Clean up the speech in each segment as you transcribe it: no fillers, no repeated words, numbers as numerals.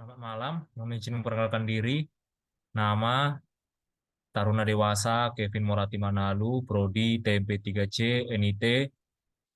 Selamat malam, mohon izin memperkenalkan diri. Nama Taruna Dewasa Kevin Morati Manalu, Prodi TMP3C NIT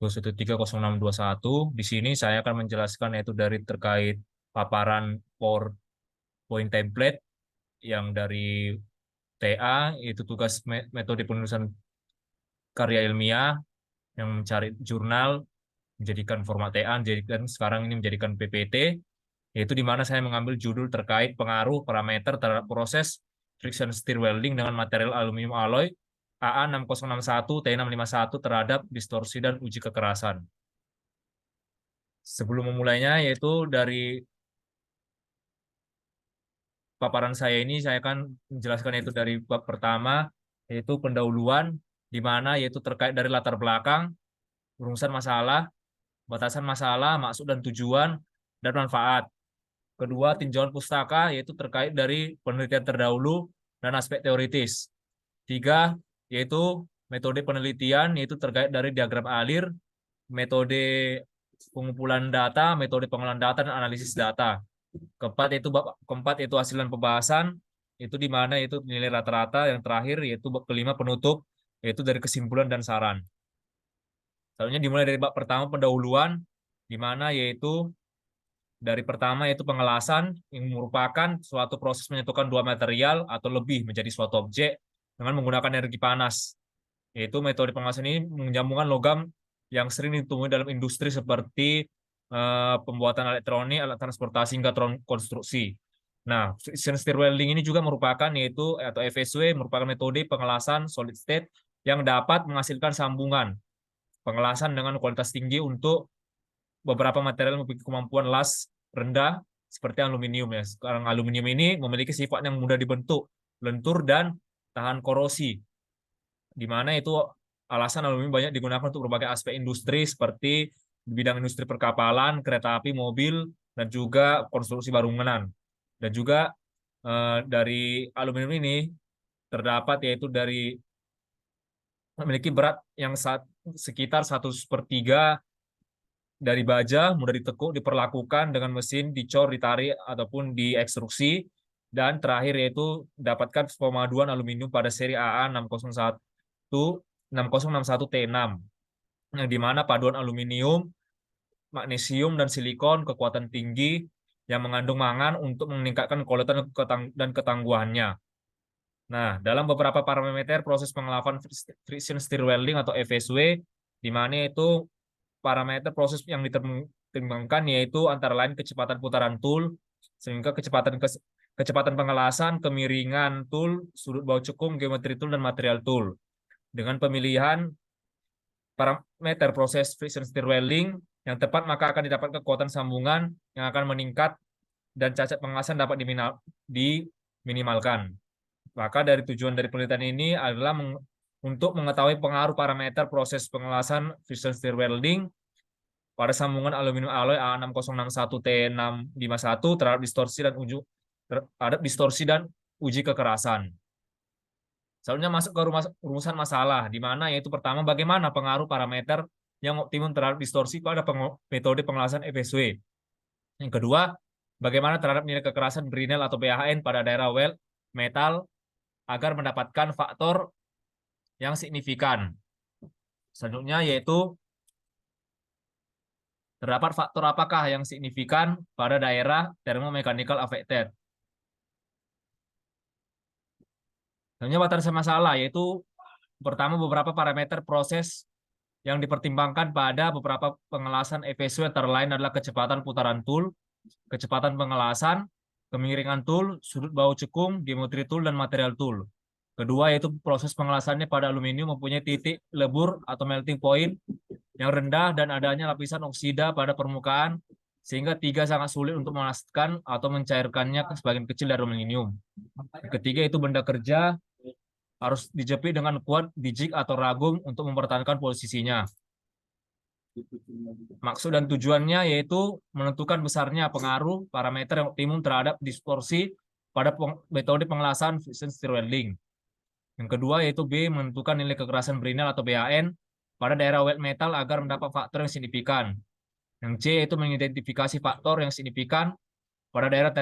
2130621. Di sini saya akan menjelaskan yaitu dari terkait paparan PowerPoint template yang dari TA, yaitu tugas metode penulisan karya ilmiah yang mencari jurnal, menjadikan format TA, menjadikan sekarang ini menjadikan PPT, yaitu di mana saya mengambil judul terkait pengaruh parameter terhadap proses friction stir welding dengan material aluminium alloy AA6061 T651 terhadap distorsi dan uji kekerasan. Sebelum memulainya, yaitu dari paparan saya ini, saya akan menjelaskan yaitu dari bab pertama, yaitu pendahuluan, di mana yaitu terkait dari latar belakang, rumusan masalah, batasan masalah, maksud dan tujuan, dan manfaat. Kedua, tinjauan pustaka, yaitu terkait dari penelitian terdahulu dan aspek teoritis. Tiga, yaitu metode penelitian, yaitu terkait dari diagram alir, metode pengumpulan data, metode pengolahan data, dan analisis data. Keempat yaitu hasil dan pembahasan, itu di mana itu nilai rata-rata. Yang terakhir yaitu bab kelima penutup, yaitu dari kesimpulan dan saran. Selanjutnya dimulai dari bab pertama pendahuluan, di mana yaitu dari pertama yaitu pengelasan yang merupakan suatu proses menyatukan dua material atau lebih menjadi suatu objek dengan menggunakan energi panas. Yaitu metode pengelasan ini menyambungkan logam yang sering ditemui dalam industri seperti pembuatan elektronik, alat transportasi hingga konstruksi. Nah, friction stir welding ini juga merupakan yaitu atau FSW merupakan metode pengelasan solid state yang dapat menghasilkan sambungan pengelasan dengan kualitas tinggi untuk beberapa material yang memiliki kemampuan las rendah seperti aluminium ya. Sekarang aluminium ini memiliki sifat yang mudah dibentuk, lentur dan tahan korosi. Di mana itu alasan aluminium banyak digunakan untuk berbagai aspek industri seperti di bidang industri perkapalan, kereta api, mobil, dan juga konstruksi bangunan. Dan juga dari aluminium ini terdapat yaitu dari memiliki berat yang sekitar 1/3 dari baja, mudah ditekuk, diperlakukan dengan mesin dicor, ditarik, ataupun diekstruksi. Dan terakhir yaitu dapatkan pemaduan aluminium pada seri AA601 6061T6, yang dimana paduan aluminium, magnesium, dan silikon kekuatan tinggi yang mengandung mangan untuk meningkatkan kualitas dan ketangguhannya. Nah, dalam beberapa parameter proses pengelapan friction stir welding atau FSW, di mana itu parameter proses yang dipertimbangkan yaitu antara lain kecepatan putaran tool, sehingga kecepatan pengelasan, kemiringan tool, sudut bau cekung, geometri tool, dan material tool. Dengan pemilihan parameter proses friction stir welding yang tepat, maka akan didapat kekuatan sambungan yang akan meningkat dan cacat pengelasan dapat diminimalkan. Maka dari tujuan dari penelitian ini adalah untuk mengetahui pengaruh parameter proses pengelasan friction stir welding pada sambungan aluminium alloy A6061T651 terhadap distorsi dan uji kekerasan. Selanjutnya masuk ke rumusan masalah, di mana yaitu pertama bagaimana pengaruh parameter yang optimum terhadap distorsi pada metode pengelasan FSW. Yang kedua, bagaimana terhadap nilai kekerasan Brinell atau BHN pada daerah weld metal agar mendapatkan faktor yang signifikan. Selanjutnya yaitu terdapat faktor apakah yang signifikan pada daerah thermomechanical affected. Selanjutnya batasan masalah, yaitu pertama beberapa parameter proses yang dipertimbangkan pada beberapa pengelasan FSW antara lain adalah kecepatan putaran tool, kecepatan pengelasan, kemiringan tool, sudut bau cekung, geometri tool, dan material tool. Kedua yaitu proses pengelasannya pada aluminium mempunyai titik lebur atau melting point yang rendah dan adanya lapisan oksida pada permukaan, sehingga tiga sangat sulit untuk memanaskan atau mencairkannya ke sebagian kecil dari aluminium. Ketiga itu benda kerja harus dijepit dengan kuat di jig atau ragum untuk mempertahankan posisinya. Maksud dan tujuannya yaitu menentukan besarnya pengaruh parameter yang optimum terhadap distorsi pada metode pengelasan friction stir welding. Yang kedua yaitu B, menentukan nilai kekerasan Brinell atau BHN pada daerah weld metal agar mendapat faktor yang signifikan. Yang C yaitu mengidentifikasi faktor yang signifikan pada daerah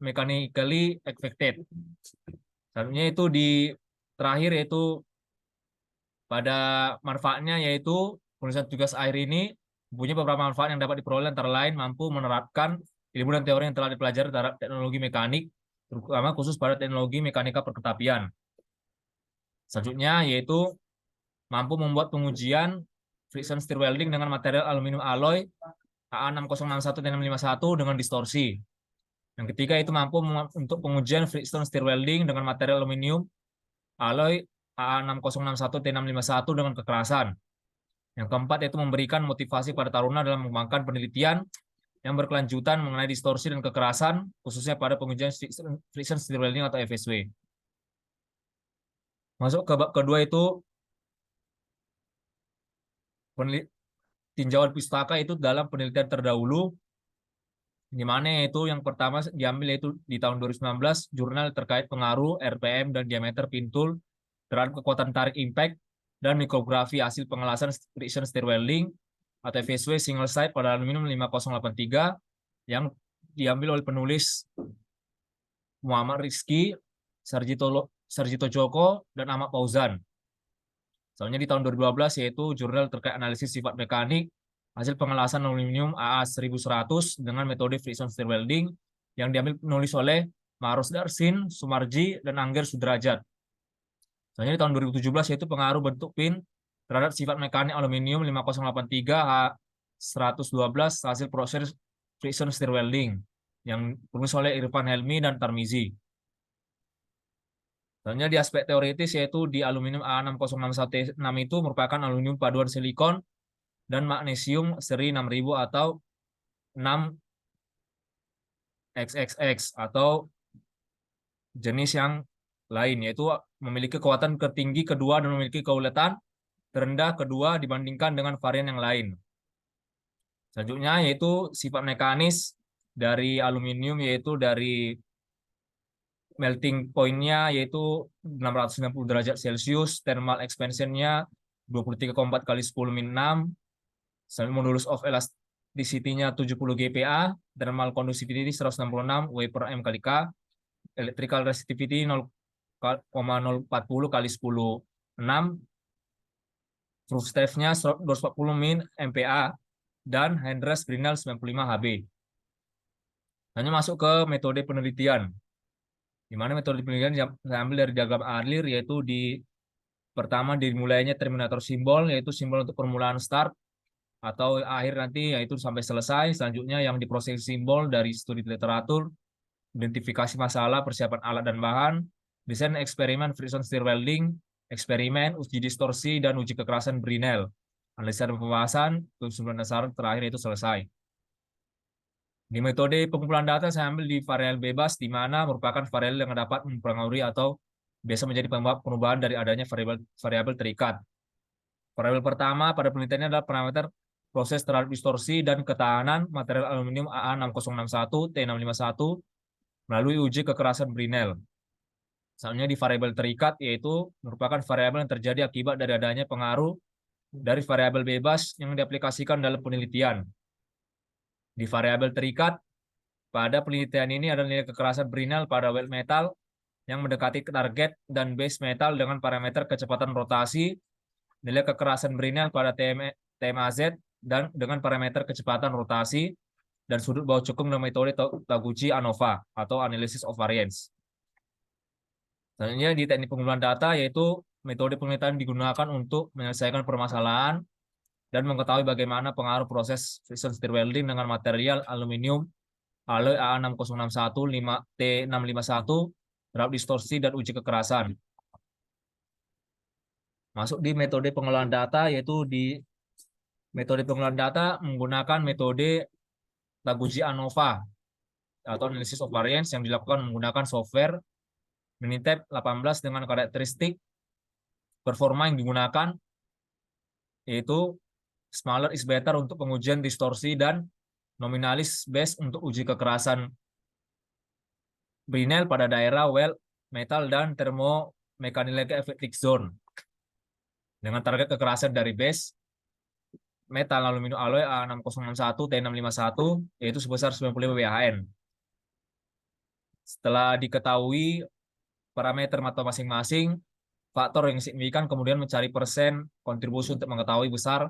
mechanically affected. Selanjutnya itu di terakhir yaitu pada manfaatnya yaitu penulisan tugas akhir ini mempunyai beberapa manfaat yang dapat diperoleh antara lain mampu menerapkan ilmu dan teori yang telah dipelajari terhadap teknologi mekanik, terutama khusus pada teknologi mekanika perketapian. Selanjutnya yaitu mampu membuat pengujian friction stir welding dengan material aluminium alloy AA6061-651 dengan distorsi. Yang ketiga itu mampu untuk pengujian friction stir welding dengan material aluminium alloy AA6061-T651 dengan kekerasan. Yang keempat yaitu memberikan motivasi pada taruna dalam mengembangkan penelitian yang berkelanjutan mengenai distorsi dan kekerasan, khususnya pada pengujian friction stir welding atau FSW. Masuk ke bab kedua itu tinjauan pustaka itu dalam penelitian terdahulu, di mana itu yang pertama diambil yaitu di tahun 2019 jurnal terkait pengaruh RPM dan diameter pintul terhadap kekuatan tarik impact dan mikrografi hasil pengelasan friction stir welding atau FSW single side pada aluminium 5083 yang diambil oleh penulis Muhammad Rizky, Sarjito Joko, dan Ahmad Fauzan. Soalnya di tahun 2012 yaitu jurnal terkait analisis sifat mekanik hasil pengelasan aluminium AA1100 dengan metode friction stir welding yang diambil penulis oleh Maros Darsin, Sumarji, dan Angger Sudrajat. Soalnya di tahun 2017 yaitu pengaruh bentuk pin terhadap sifat mekanik aluminium 5083 H112 hasil proses friction stir welding yang penulis oleh Irfan Helmi dan Tarmizi. Soalnya di aspek teoritis yaitu di aluminium A6061T6 itu merupakan aluminium paduan silikon dan magnesium seri 6000 atau 6XXX atau jenis yang lain, yaitu memiliki kekuatan tertinggi kedua dan memiliki keuletan terendah kedua dibandingkan dengan varian yang lain. Selanjutnya yaitu sifat mekanis dari aluminium yaitu dari melting point-nya yaitu 690 derajat Celcius, thermal expansion-nya 23,4 kali 10 min 6, modulus of elasticity-nya 70 GPa, thermal conductivity 166 W per M kali K, electrical resistivity 0,040 kali 10 6, proof strength-nya 240 min MPa, dan handrest Brinell 95 HB. Hanya masuk ke metode penelitian. Di mana metode penelitian saya ambil dari diagram Arlir, yaitu di pertama dimulainya terminator simbol, yaitu simbol untuk permulaan start atau akhir nanti, yaitu sampai selesai. Selanjutnya yang diproses simbol dari studi literatur, identifikasi masalah, persiapan alat dan bahan, desain eksperimen friction stir welding, eksperimen, uji distorsi, dan uji kekerasan Brinell. Analisa dan pembahasan, kesimpulan dasar terakhir itu selesai. Di metode pengumpulan data saya ambil di variabel bebas, di mana merupakan variabel yang dapat mempengaruhi atau biasa menjadi penyebab perubahan dari adanya variabel terikat. Variabel pertama pada penelitiannya adalah parameter proses terhadap distorsi dan ketahanan material aluminium AA6061-T651 melalui uji kekerasan Brinell. Misalnya di variabel terikat yaitu merupakan variabel yang terjadi akibat dari adanya pengaruh dari variabel bebas yang diaplikasikan dalam penelitian. Di variabel terikat, pada penelitian ini ada nilai kekerasan Brinell pada weld metal yang mendekati target dan base metal dengan parameter kecepatan rotasi, nilai kekerasan Brinell pada TMAZ dan dengan parameter kecepatan rotasi, dan sudut bawah cekung dengan metode Taguchi-ANOVA atau Analysis of Variance. Selanjutnya di teknik pengumpulan data yaitu metode penelitian digunakan untuk menyelesaikan permasalahan dan mengetahui bagaimana pengaruh proses friction stir welding dengan material aluminium alloy AA6061-T651 terhadap distorsi dan uji kekerasan. Masuk di metode pengolahan data, yaitu di metode pengolahan data menggunakan metode Taguchi-ANOVA atau Analysis of Variance yang dilakukan menggunakan software Minitab 18 dengan karakteristik performa yang digunakan yaitu smaller is better untuk pengujian distorsi dan nominalis base untuk uji kekerasan Brinell pada daerah weld, metal, dan thermomechanical effective zone. Dengan target kekerasan dari base metal aluminium alloy A6061 T651 yaitu sebesar 95 WHN. Setelah diketahui parameter atau masing-masing faktor yang signifikan, kemudian mencari persen kontribusi untuk mengetahui besar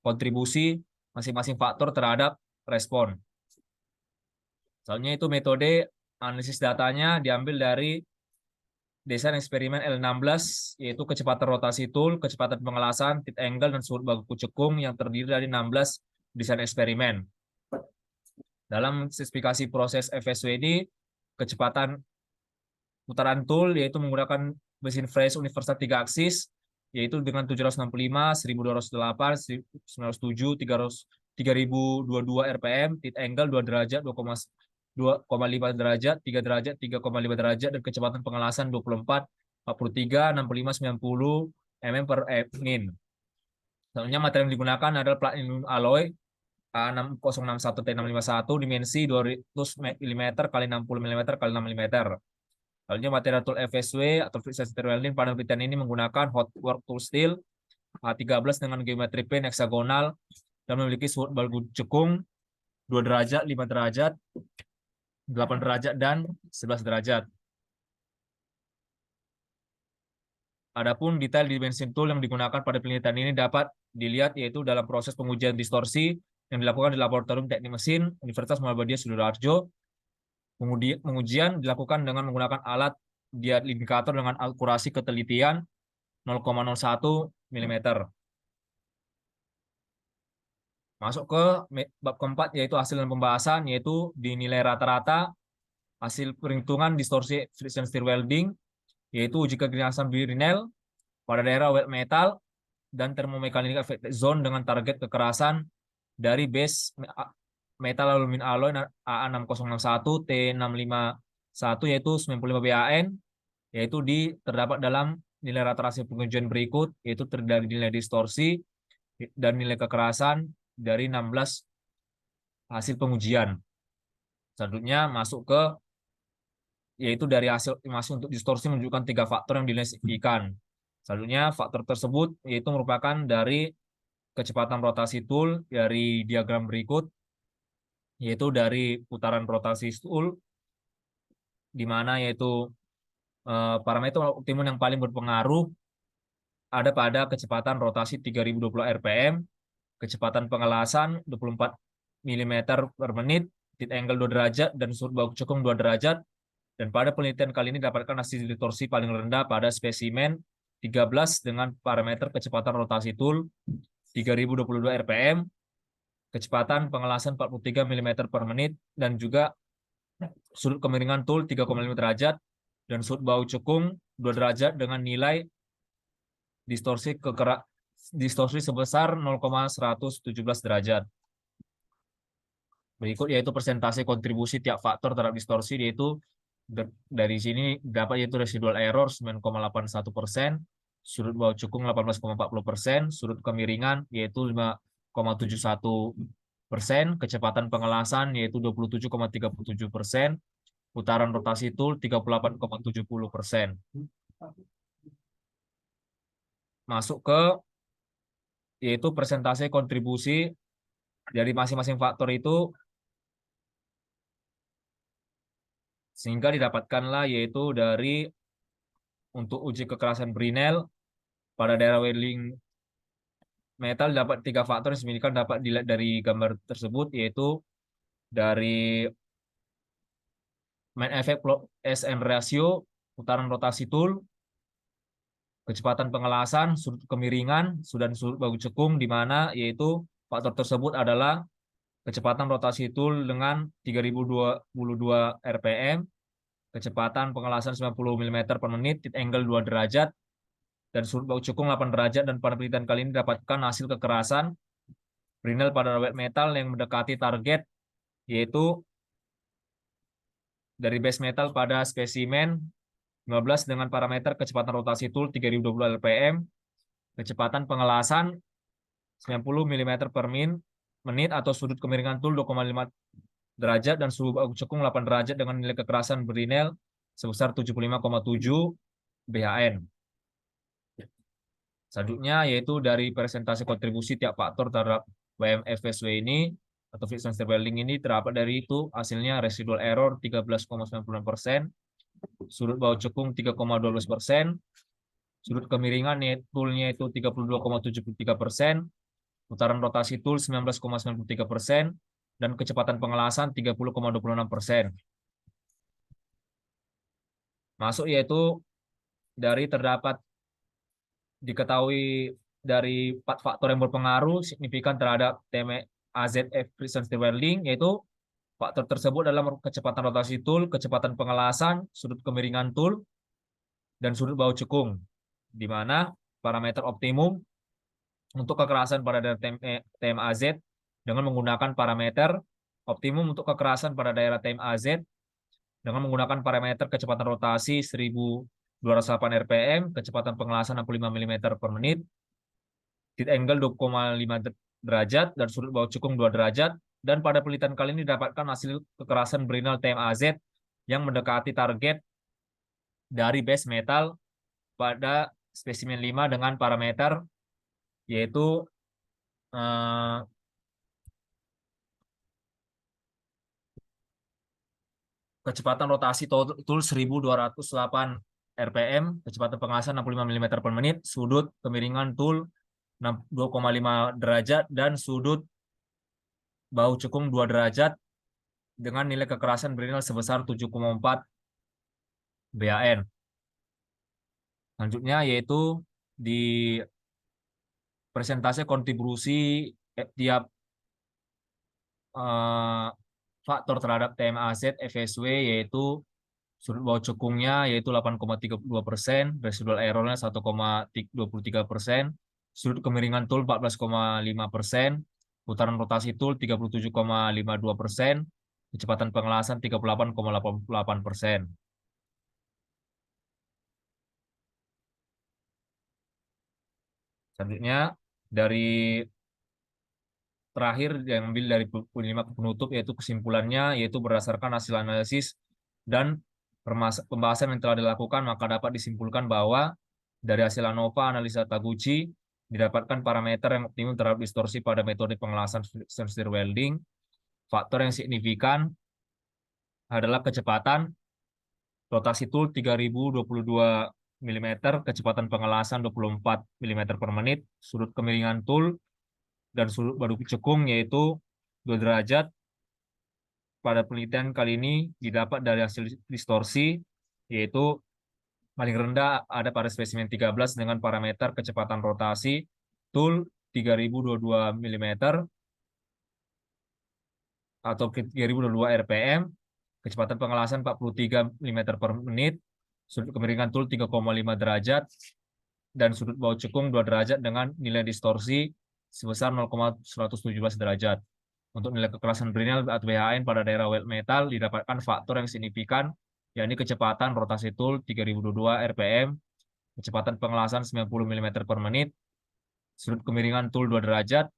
kontribusi masing-masing faktor terhadap respon. Soalnya itu metode analisis datanya diambil dari desain eksperimen L16, yaitu kecepatan rotasi tool, kecepatan pengelasan, tip angle, dan sudut baku cekung yang terdiri dari 16 desain eksperimen. Dalam spesifikasi proses FSWD, kecepatan putaran tool yaitu menggunakan mesin Fresh universal 3 aksis, yaitu dengan 765, 1208, 1907, 3022 RPM, tip angle 2 derajat, 2,5 derajat, 3 derajat, 3,5 derajat, dan kecepatan pengelasan 24, 43, 65, 90 mm per min. Selanjutnya materi yang digunakan adalah platinum alloy A6061T651 dimensi 200 mm kali 60 mm kali 6 mm. Selanjutnya material tool FSW atau friction stir welding pada penelitian ini menggunakan hot work tool steel A13 dengan geometri plane heksagonal dan memiliki sudut baku cekung 2 derajat, 5 derajat, 8 derajat, dan 11 derajat. Adapun detail dimensi tool yang digunakan pada penelitian ini dapat dilihat yaitu dalam proses pengujian distorsi yang dilakukan di Laboratorium Teknik Mesin Universitas Muhammadiyah Sidoarjo. Pengujian dilakukan dengan menggunakan alat diat indikator dengan akurasi ketelitian 0,01 mm. Masuk ke bab keempat, yaitu hasil dan pembahasan, yaitu dinilai rata-rata hasil perhitungan distorsi friction stir welding, yaitu uji keganasan Brinell pada daerah wet metal dan thermomechanical affected zone dengan target kekerasan dari base metal alumin alloy AA6061 T651 yaitu 95 BAN, yaitu terdapat dalam nilai rata hasil pengujian berikut, yaitu terdiri nilai distorsi dan nilai kekerasan dari 16 hasil pengujian. Selanjutnya masuk ke yaitu dari hasil estimasi untuk distorsi menunjukkan 3 faktor yang dinilai signifikan. Selanjutnya faktor tersebut yaitu merupakan dari kecepatan rotasi tool dari diagram berikut, yaitu dari putaran rotasi tool, di mana yaitu parameter optimum yang paling berpengaruh ada pada kecepatan rotasi 3020 RPM, kecepatan pengelasan 24 mm per menit, tip angle 2 derajat, dan sudut baku cekung 2 derajat. Dan pada penelitian kali ini dapatkan hasil distorsi paling rendah pada spesimen 13 dengan parameter kecepatan rotasi tool 3022 RPM, kecepatan pengelasan 43 mm per menit, dan juga sudut kemiringan tool 3,5 derajat, dan sudut bahu cekung 2 derajat dengan nilai distorsi sebesar 0,117 derajat. Berikut yaitu persentase kontribusi tiap faktor terhadap distorsi, yaitu dari sini dapat yaitu residual error 9,81%, sudut bahu cekung 18,40%, sudut kemiringan yaitu 5,71%, kecepatan pengelasan yaitu 27,37%, putaran rotasi tool 38,70%. Masuk ke yaitu persentase kontribusi dari masing-masing faktor itu, sehingga didapatkanlah yaitu dari untuk uji kekerasan Brinell pada daerah welding metal dapat 3 faktor yang signifikan dapat dilihat dari gambar tersebut, yaitu dari main effect SN ratio, putaran rotasi tool, kecepatan pengelasan, sudut kemiringan, dan sudut bahu cekung, di mana yaitu faktor tersebut adalah kecepatan rotasi tool dengan 3022 RPM, kecepatan pengelasan 90 mm per menit, tip angle 2 derajat, dan sudut bahu cekung 8 derajat. Dan pada penelitian kali ini dapatkan hasil kekerasan Brinell pada wet metal yang mendekati target, yaitu dari base metal pada spesimen 15 dengan parameter kecepatan rotasi tool 3020 RPM, kecepatan pengelasan 90 mm per menit atau sudut kemiringan tool 2,5 derajat, dan sudut bahu cekung 8 derajat dengan nilai kekerasan Brinell sebesar 75,7 BHN. Selanjutnya yaitu dari presentasi kontribusi tiap faktor terhadap WMFSW ini, atau friction stir welding ini terdapat dari itu hasilnya residual error 13,99%, sudut baut cekung 3,12%, sudut kemiringan toolnya itu 32,73%, putaran rotasi tool 19,93%, dan kecepatan pengelasan 30,26%. Masuk yaitu dari terdapat diketahui dari 4 faktor yang berpengaruh signifikan terhadap TMAZF friction stir welding, yaitu faktor tersebut dalam kecepatan rotasi tool, kecepatan pengelasan, sudut kemiringan tool, dan sudut baut cekung, di mana parameter optimum untuk kekerasan pada daerah TMAZ dengan menggunakan parameter optimum untuk kekerasan pada daerah TMAZ dengan menggunakan parameter kecepatan rotasi 1208 rpm, kecepatan pengelasan 65 mm per menit, tilt angle 2,5 derajat, dan sudut baut cekung 2 derajat. Dan pada penelitian kali ini didapatkan hasil kekerasan Brinell TMAZ yang mendekati target dari base metal pada spesimen 5 dengan parameter yaitu kecepatan rotasi tool 1208 rpm, kecepatan pengelasan 65 mm per menit, sudut kemiringan tool 2,5 derajat, dan sudut baut cekung 2 derajat dengan nilai kekerasan Brinell sebesar 7,4 BAN. Selanjutnya yaitu di presentasi kontribusi tiap faktor terhadap TMAZ FSW, yaitu sudut baut cekungnya yaitu 8,32%, residual errornya 1,23%, sudut kemiringan tool 14,5%, putaran rotasi tool 37,52%, kecepatan pengelasan 38,88%. Selanjutnya dari terakhir yang ambil dari penyimak penutup yaitu kesimpulannya, yaitu berdasarkan hasil analisis dan pembahasan yang telah dilakukan, maka dapat disimpulkan bahwa dari hasil ANOVA analisa Taguchi didapatkan parameter yang optimum terhadap distorsi pada metode pengelasan friction stir welding. Faktor yang signifikan adalah kecepatan rotasi tool 3022 mm, kecepatan pengelasan 24 mm per menit, sudut kemiringan tool dan sudut baut cekung yaitu 2 derajat. Pada penelitian kali ini didapat dari hasil distorsi, yaitu paling rendah ada pada spesimen 13 dengan parameter kecepatan rotasi tool 3022 mm atau 3022 rpm, kecepatan pengelasan 43 mm per menit, sudut kemiringan tool 3,5 derajat, dan sudut baut cekung 2 derajat dengan nilai distorsi sebesar 0,117 derajat. Untuk nilai kekerasan Brinell atau BHN pada daerah weld metal didapatkan faktor yang signifikan, yakni kecepatan rotasi tool 3022 rpm, kecepatan pengelasan 90 mm per menit, sudut kemiringan tool 2 derajat,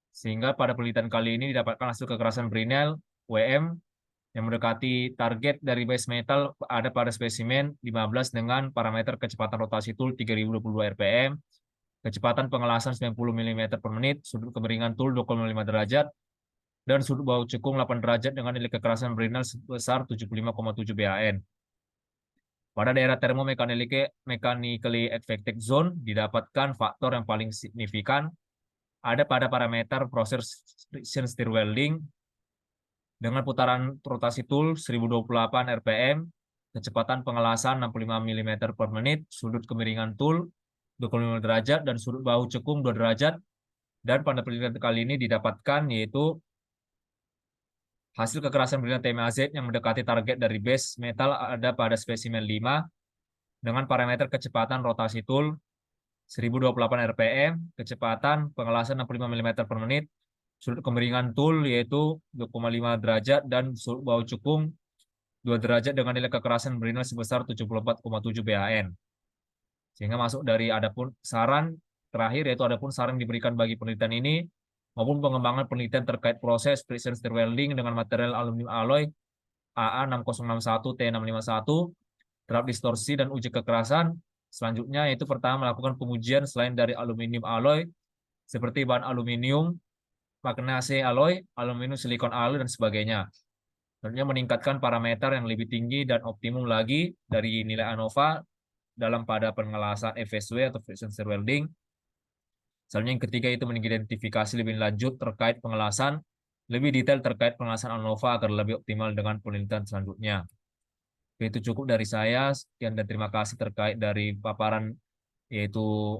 sehingga pada penelitian kali ini didapatkan hasil kekerasan Brinell WM yang mendekati target dari base metal ada pada spesimen 15 dengan parameter kecepatan rotasi tool 3022 rpm, kecepatan pengelasan 90 mm per menit, sudut kemiringan tool 2,5 derajat, dan sudut baut cekung 8 derajat dengan nilai kekerasan Brinell sebesar 75,7 BAN. Pada daerah thermomechanically affected zone didapatkan faktor yang paling signifikan ada pada parameter proses friction stir welding dengan putaran rotasi tool 1028 rpm, kecepatan pengelasan 65 mm per menit, sudut kemiringan tool 25 derajat, dan sudut baut cekung 2 derajat. Dan pada penelitian kali ini didapatkan yaitu hasil kekerasan Brinell TMAZ yang mendekati target dari base metal ada pada spesimen 5 dengan parameter kecepatan rotasi tool 1028 rpm, kecepatan pengelasan 65 mm per menit, sudut kemiringan tool yaitu 2,5 derajat, dan sudut baut cekung 2 derajat dengan nilai kekerasan Brinell sebesar 74,7 BAN. Sehingga masuk dari adapun saran terakhir, yaitu adapun saran diberikan bagi penelitian ini maupun pengembangan penelitian terkait proses friction stir welding dengan material aluminium alloy AA6061T651 terhadap distorsi dan uji kekerasan. Selanjutnya yaitu pertama melakukan pengujian selain dari aluminium alloy seperti bahan aluminium magnesium alloy, aluminium silikon alloy, dan sebagainya. Tentunya meningkatkan parameter yang lebih tinggi dan optimum lagi dari nilai ANOVA dalam pada pengelasan FSW atau friction stir welding. Selanjutnya yang ketiga itu mengidentifikasi lebih lanjut terkait pengelasan, lebih detail terkait pengelasan ANOVA agar lebih optimal dengan penelitian selanjutnya. Itu cukup dari saya. Sekian dan terima kasih terkait dari paparan yaitu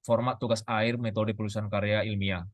format tugas akhir metode penulisan karya ilmiah.